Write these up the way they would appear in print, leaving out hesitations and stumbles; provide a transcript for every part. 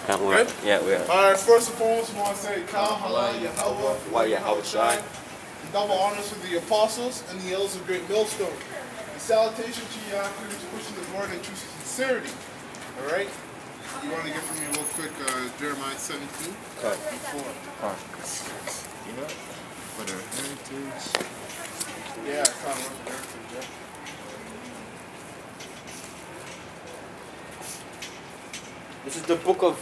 Good? Yeah, we are. Alright, first and foremost, we want to say, Kal Halal Yahweh, Why Yahweh Shai? double honors to the apostles and the elders of Great Millstone. The salutation to you after pushing the word in true sincerity. Alright? You want to get from me real quick, Jeremiah 17? Cut. Before. You know, for the heritage. Yeah, I kind of went there. Yeah. This is the book of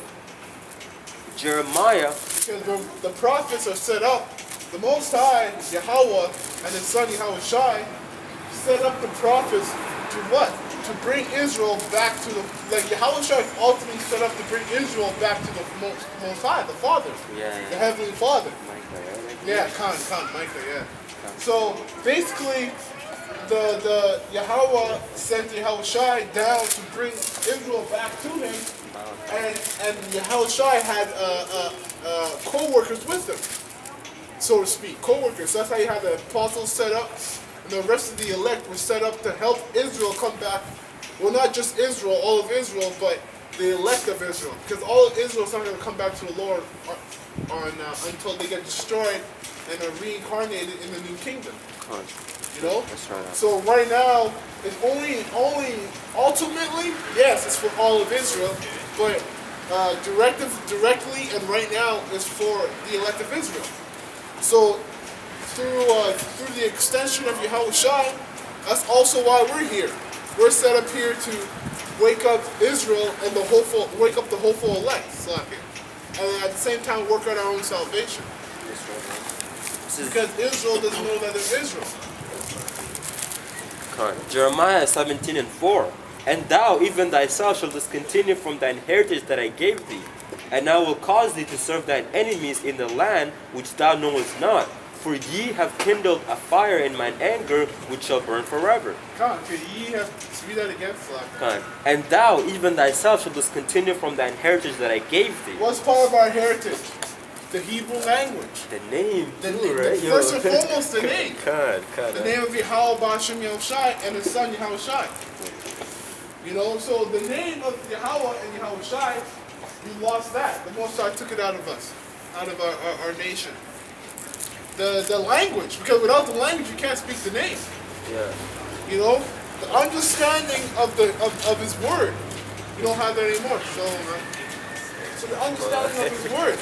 Jeremiah. Because the prophets are set up, the Most High, Yahweh, and His Son Yahweh Shai, set up the prophets to what? To bring Israel back to the, like Yahweh Shai ultimately set up to bring Israel back to the Most High, the Father, the Heavenly Father. Yeah, Micah, yeah. So basically, the Yahweh sent Yahweh Shai down to bring Israel back to Him, and Yahweh Shai had co-workers with him, so to speak, co-workers. That's how you had the apostles set up, and the rest of the elect were set up to help Israel come back. Well, not just Israel, all of Israel, but the elect of Israel, because all of Israel is not going to come back to the Lord until they get destroyed and are reincarnated in the new kingdom. You know? That's right. So right now, it's only ultimately, yes, it's for all of Israel, but directly and right now is for the elect of Israel. So through the extension of Yahweh Shai, that's also why we're here. We're set up here to wake up Israel and wake up the hopeful elect, and at the same time work out our own salvation. Because Israel doesn't know that they're Israel. Jeremiah 17:4. And thou, even thyself, shalt discontinue from thine heritage that I gave thee, and I will cause thee to serve thine enemies in the land which thou knowest not. For ye have kindled a fire in mine anger, which shall burn forever. Could ye have read that again, Slack? And thou, even thyself, shalt discontinue from thine heritage that I gave thee. What's part of our heritage? The Hebrew language. The name, right? First and foremost, the name. The name of Yahweh Ba'Shem Yahushai and His Son Yahweh Shai. You know, so the name of Yahweh and Yahweh Shai, we lost that. The Most High took it out of us, out of our nation. The language, because without the language you can't speak the name. Yeah. You know, the understanding of His word, you don't have that anymore. So the understanding of His word.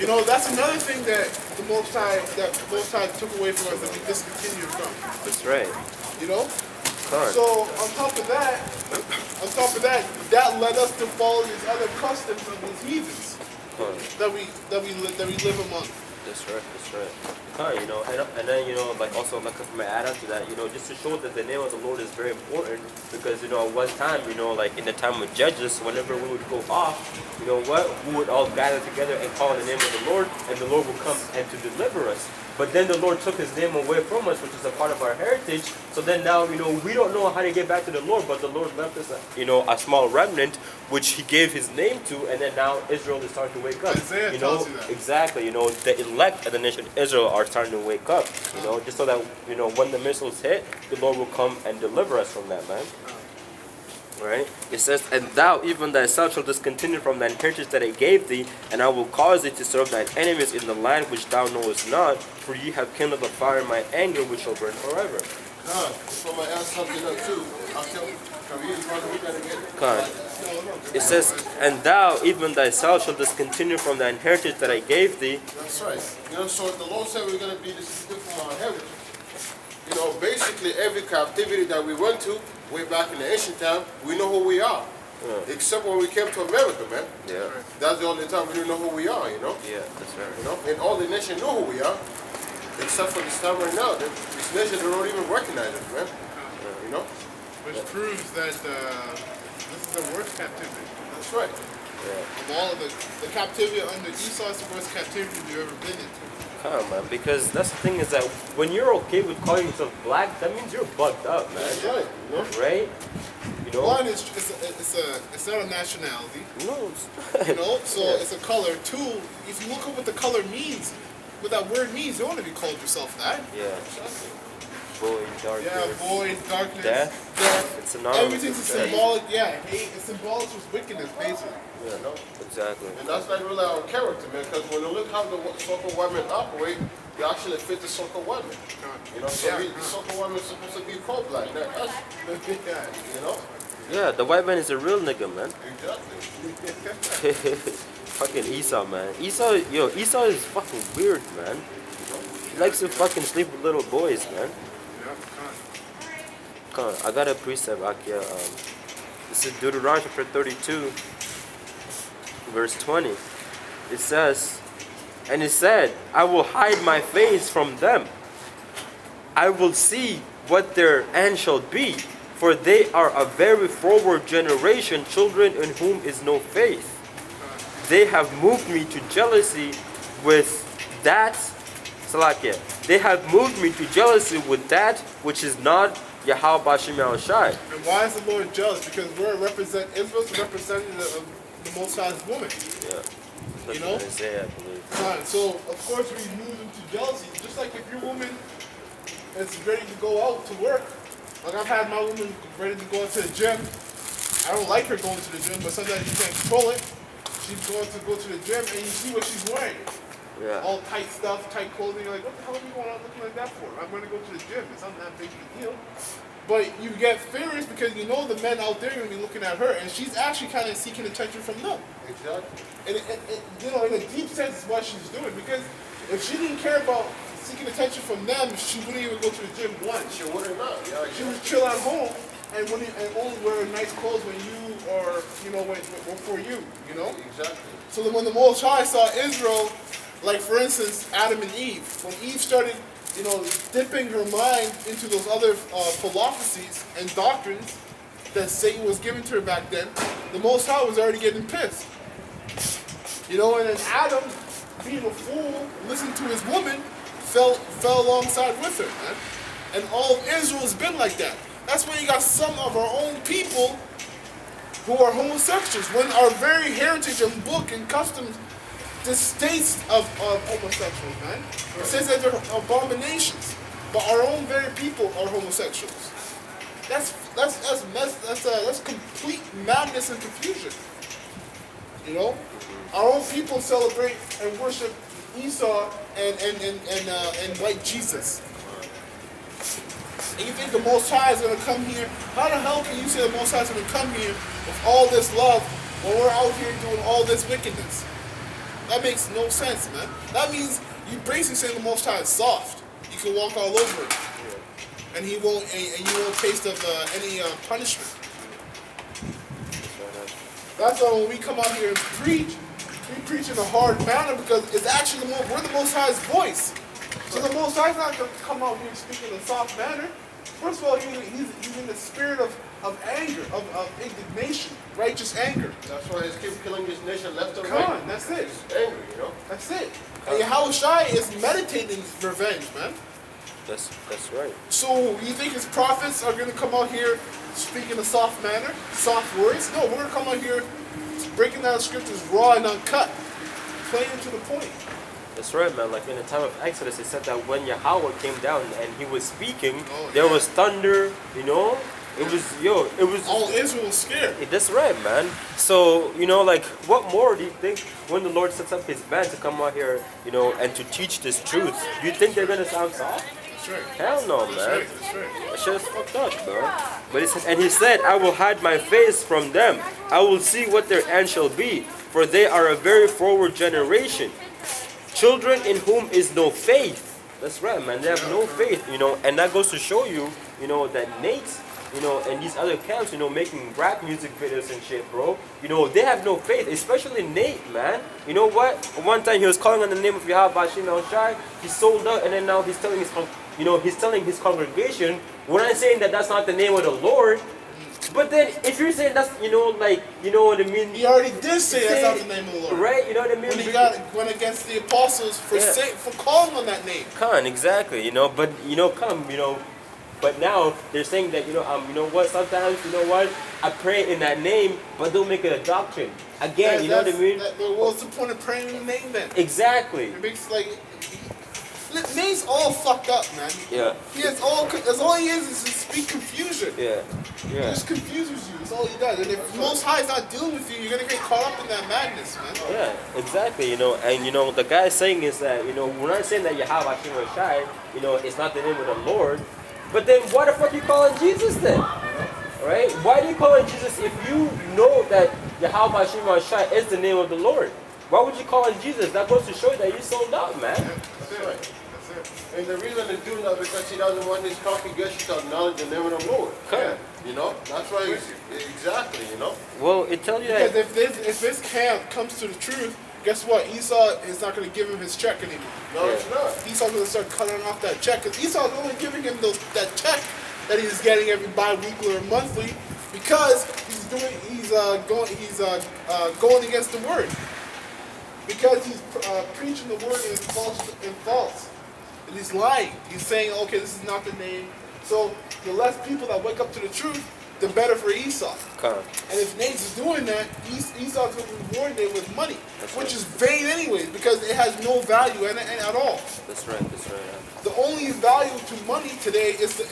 You know, that's another thing that the Most High took away from us that we discontinued from. That's right. You know? So on top of that, that led us to follow these other customs of these heathens that we live among. That's right. You know, and then, you know, like also like my add-on to that, you know, just to show that the name of the Lord is very important, because, you know, at one time, you know, like in the time of Judges, whenever we would go off, you know what, we would all gather together and call on the name of the Lord, and the Lord would come and to deliver us. But then the Lord took His name away from us, which is a part of our heritage. So then now, you know, we don't know how to get back to the Lord, but the Lord left us, you know, a small remnant, which He gave His name to, and then now Israel is starting to wake up. Isaiah you know, tells you that. Exactly. You know, the elect of the nation of Israel are starting to wake up. You know, just so that, you know, when the missiles hit, the Lord will come and deliver us from that, man. Right? It says, and thou, even thyself, shalt discontinue from thine heritage that I gave thee, and I will cause thee to serve thine enemies in the land which thou knowest not, for ye have kindled a fire in my anger, which shall burn forever. So I add something up too. It says, and thou, even thyself, shalt discontinue from thine heritage that I gave thee. That's right. You know, so the Lord said we're going to be discontinued from our heritage. You know, basically every captivity that we went to, way back in the ancient time, we know who we are. Yeah. Except when we came to America, man. Yeah. That's the only time we didn't know who we are, you know? Yeah, that's right. You know, and all the nation know who we are, except for this time right now. This nation, they don't even recognize us, man. You know? Which proves that this is the worst captivity. That's right. Yeah. Of all of the captivity under Esau is the worst captivity you've ever been into. Man, because that's the thing is that when you're okay with calling yourself black, that means you're bugged up, man. That's right. You know? Right? You know? One is it's not a nationality. No. You know, so it's a color. Two, if you look at what the color means, what that word means, you don't want to be called yourself that. Yeah. Void, darkness. Yeah, void, darkness, death. It's synonymous. Everything's symbolic. Yeah, hate. It's symbolic with wickedness, basically. Yeah, no, exactly. And that's not really our character, man, because when you look how the so-called women operate, they actually fit the so-called women. You know, so the so-called women are supposed to be pro-black, not us. You know? Yeah, the white man is a real nigga, man. Exactly. Fucking Esau, man. Esau is fucking weird, man. He likes to fucking sleep with little boys, man. Come on, I got a precept back here. This is Deuteronomy chapter 32, verse 20. It says, and it said, I will hide my face from them. I will see what their end shall be, for they are a very forward generation, children in whom is no faith. They have moved me to jealousy with that, Salakia. They have moved me to jealousy with that which is not Yahweh Bashim Yahushai. And why is the Lord jealous? Because we're Israel's a representative of the Most High's woman. Yeah. You know? Isaiah, I believe. Right. So of course we move into jealousy. Just like if your woman is ready to go out to work, like I've had my woman ready to go out to the gym. I don't like her going to the gym, but sometimes you can't control it. She's going to go to the gym and you see what she's wearing. Yeah. All tight stuff, tight clothing. You're like, what the hell are you going out looking like that for? I'm going to go to the gym. It's not that big of a deal. But you get furious because you know the men out there are going to be looking at her, and she's actually kind of seeking attention from them. Exactly. And you know, in a deep sense, is what she's doing. Because if she didn't care about seeking attention from them, she wouldn't even go to the gym once. She wouldn't know. Yeah, She would chill at home and only wear nice clothes when you or when for you. You know. Exactly. So then when the Most High saw Israel, like for instance, Adam and Eve, when Eve started, dipping her mind into those other philosophies and doctrines that Satan was giving to her back then, the Most High was already getting pissed. And then Adam, being a fool, listened to his woman, fell alongside with her, man. And all of Israel has been like that. That's why you got some of our own people who are homosexuals, when our very heritage and book and customs distaste of homosexuals, man. It says that they're abominations, but our own very people are homosexuals. That's complete madness and confusion. Our own people celebrate and worship Esau and white Jesus. And you think the Most High is going to come here? How the hell can you say the Most High is going to come here with all this love when we're out here doing all this wickedness? That makes no sense, man. That means you basically saying the Most High is soft. You can walk all over it, and you won't taste of any punishment. That's why when we come out here and preach, we preach in a hard manner because it's actually we're the Most High's voice. So the Most High's not going to come out here and speak in a soft manner. First of all, he's in the spirit of anger, of indignation, righteous anger. That's why he's keep killing his nation left and Come right. on, that's it. He's angry, That's it. And Yahushua is meditating revenge, man. That's right. So you think his prophets are going to come out here speaking in a soft manner, soft words? No, we're going to come out here breaking down scriptures raw and uncut, plain to the point. That's right, man. Like in the time of Exodus, it said that when Yahweh came down and he was speaking, there was thunder, It was all Israel was scared. That's right, man. So, what more do you think when the Lord sets up his man to come out here, and to teach this truth? Do you think they're gonna sound soft? That's right. Hell no, man. That's right. That shit is fucked up, bro. But it says, and he said, I will hide my face from them. I will see what their end shall be, for they are a very forward generation. Children in whom is no faith. That's right, man. They have no faith, and that goes to show you, that Nate, and these other camps, making rap music videos and shit, bro. They have no faith, especially Nate, man. You know what? One time he was calling on the name of Yahweh Bashim Yahushai. He sold out, and then now he's telling his congregation, we're not saying that that's not the name of the Lord. But then, if you're saying that's, you know what I mean? He already did say that's not the name of the Lord. Right, you know what I mean? When he went against the apostles for calling on that name. Exactly, but, but now they're saying that, sometimes, I pray in that name, but don't make it a doctrine. Again, you know what I mean? What's the point of praying in the name then? Exactly. It makes Nate's all fucked up, man. Yeah. That's all he is to speak confusion. Yeah. He Yeah. just confuses you. That's all he does. And if the Most High is not dealing with you, you're gonna get caught up in that madness, man. Yeah, exactly. And the guy saying is that we're not saying that Yahweh Hashem Shai, it's not the name of the Lord, but then why the fuck you calling Jesus then? Right? Why do you call him Jesus if you know that Yahweh Hashem Shai is the name of the Lord? Why would you call him Jesus? That goes to show you that you sold out, man. That's it. And the reason to do that because he doesn't want his congregation to acknowledge the name of the Lord. Okay. That's why exactly. Well, it tells you Because that. if this camp comes to the truth, guess what? Esau is not going to give him his check anymore. No, it's not. Esau's going to start cutting off that check because Esau's only giving him that check that he's getting every bi-weekly or monthly because he's going against the word. Because he's preaching the word and false. And he's lying. He's saying, okay, this is not the name. So the less people that wake up to the truth, the better for Esau. Okay. And if Nate's is doing that, Esau's going to reward Nate with money, That's which right. is vain anyways, because it has no value at all. That's right. Yeah. The only value to money today is the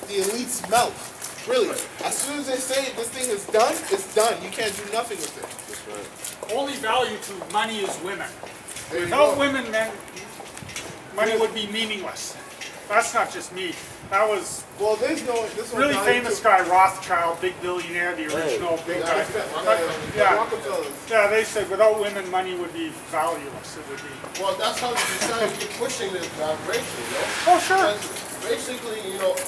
elite's mouth. Really. As soon as they say this thing is done, it's done. You can't do nothing with it. That's right. Only value to money is women. There you Without go. women, then money would be meaningless. That's not just me. That was Well, this one really value famous to- guy, Rothschild, big billionaire, the original big Yeah, guy. the Yeah. Rockefellers. Yeah, they said without women, money would be valueless. It would be. Well, that's how the society keep pushing this vibration, Oh, sure. Because basically, because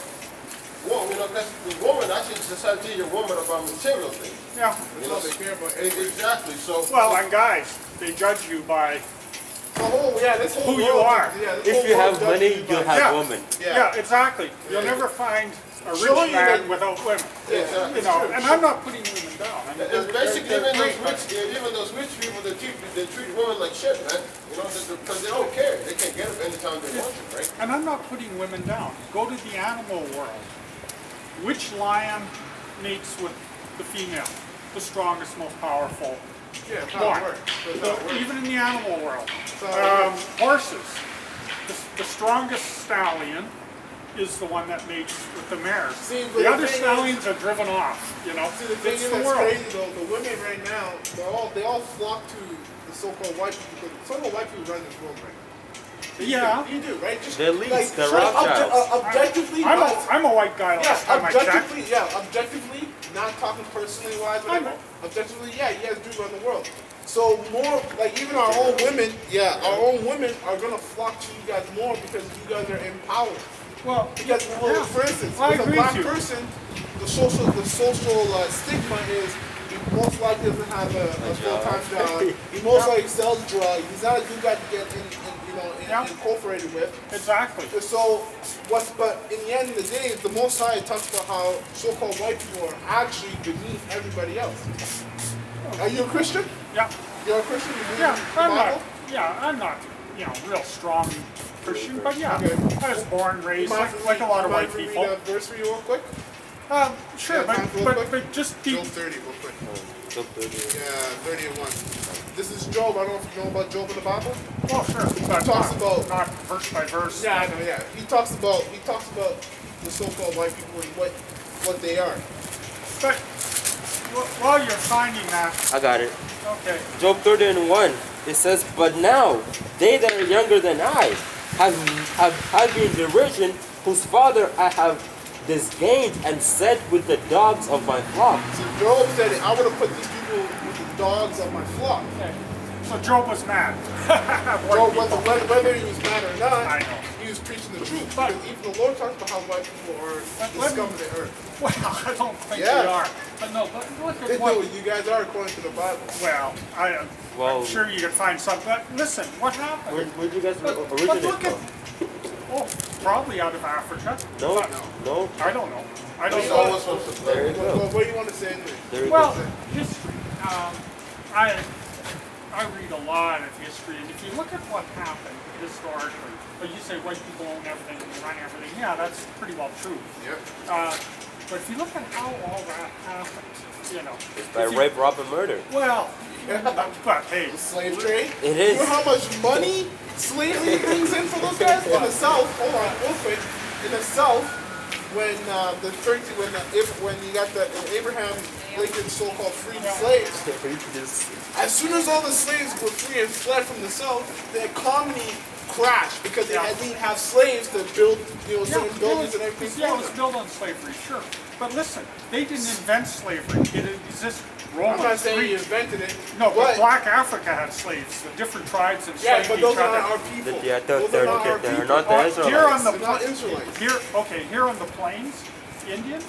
the woman, actually, society teaches a woman about material things. Yeah. That's all they care about. Exactly. So. Well, and guys, they judge you by This whole Who you world- are. Yeah, this If whole you world have judges money, you you'll by- have Yeah. woman. Yeah, exactly. You'll never find a rich Showing you man that- without women. Yeah, Exactly. You know, and I'm not putting women down. I mean, It's basically they're even great, those rich people, they treat women like shit, man. Because they don't care. They can get them anytime they want to, right? and I'm not putting women down. Go to the animal world. Which lion mates with the female? The strongest, most powerful Yeah, that's how it one. works. That's how it works. Even in the animal world. That's how it works. Horses. The strongest stallion is the one that mates with the mares. See, but the the other thing stallions are driven off, See, the thing it's is the that's world. crazy though. The women right now, they all flock to the so-called white people. The so-called white people run this world right now. Yeah. You do, right? Just The elites, the so Rothschilds. objectively, I'm a white guy last time I checked. objectively, not talking personally wise, I whatever. know. Objectively, yeah, you guys do run the world. So more, like even our own women, our own women are gonna flock to you guys more because you guys are empowered. Well, Because, yeah. for instance, I with a agree black with you. person, the social stigma is he most likely doesn't have a full-time job. He most likely sells drugs. He's not a good guy to get Yeah. incorporated with. Exactly. So, but in the end of the day, the Most High talks about how so-called white people are actually beneath everybody else. Are you a Christian? Yeah. You're a Christian? You believe Yeah, in the I'm Bible? not, real strong Christian, but yeah, Okay. I was born, raised You like a lot of white Read people. a verse for you real quick? Sure, Yeah, time for real quick? but just be, Job 30 real quick. Job 30. Yeah, 30 and 1. This is Job. I don't know if you know about Job in the Bible. oh sure, but talks not, about- not verse by verse. Yeah, I know, yeah. He talks about the so-called white people and what they are. But while you're finding that, I got it. okay, Job 30 and 1. It says, but now they that are younger than I have been derision, whose father I have disdained and set with the dogs of my flock. So Job said, I would have put these people with the dogs of my flock. so Job was mad. Job, whether he was mad or not, I know. he was preaching the truth. But- Because even the Lord talks about how white people are the let scum me- of the earth. Well, I don't think Yeah. they are. But no, but look They at what. do. You guys are according to the Bible. Well, Well- I'm sure you can find some. But listen, what happened? Where'd you guys But originate look at, from? oh, probably out of Africa. No, But no. I don't know. I don't It's know. almost from the There you go. What do you want to say anyway? There you Well, go. history. I read a lot of history, and if you look at what happened historically, but you say white people own everything and run everything, yeah, that's pretty well true. Yeah. But if you look at how all that happened, By if you- rape, rob, and murder. Well, but hey, The slave trade. It You is. know how much money slavery brings in for those guys? In the South, hold on, real quick. In the South, when you got the Abraham Lincoln so-called freed slaves, as soon as all the slaves were free and fled from the South, the economy crashed because they didn't have slaves to build, certain buildings and everything. Yeah, it was built on slavery, sure. But listen, they didn't invent slavery. It existed. I'm not saying you invented it. No, but Black Africa had slaves. The different tribes enslaved but those each are other. not our people. Yeah, Those are not our they're people. not the Here on Israelites. the They're not Israelites. here on the plains, Indians,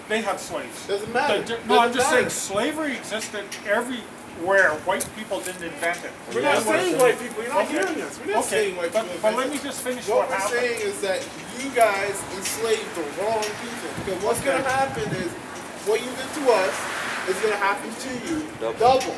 they had slaves. Doesn't matter. No, I'm Doesn't just saying matter. slavery existed everywhere. White people didn't invent it. We're not saying white people. You're not hearing us. We're not saying white people. But let me just finish What what we're happened. saying is that you guys enslaved the wrong people. Because what's going to happen is what you did to us is going to happen to you double.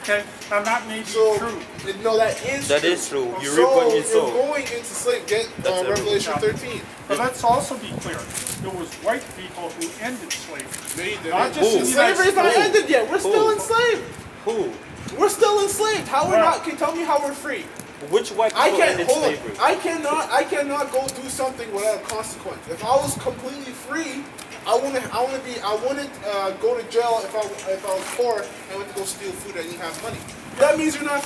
Okay, and that may be So, true. no, that is That true. is true. You reap what you You're sow. going into slave. Get That's Revelation everything. 13. But let's also be clear. It was white people who ended slavery. They did Not it. just in the United Slavery's not States. ended yet. We're still enslaved. Who? We're still enslaved. How we're Well- not? Can you tell me how we're free? Which white I people can't ended hold on. slavery? I cannot go do something without a consequence. If I was completely free, I wouldn't go to jail if I was poor and went to go steal food and didn't have money. That means you're not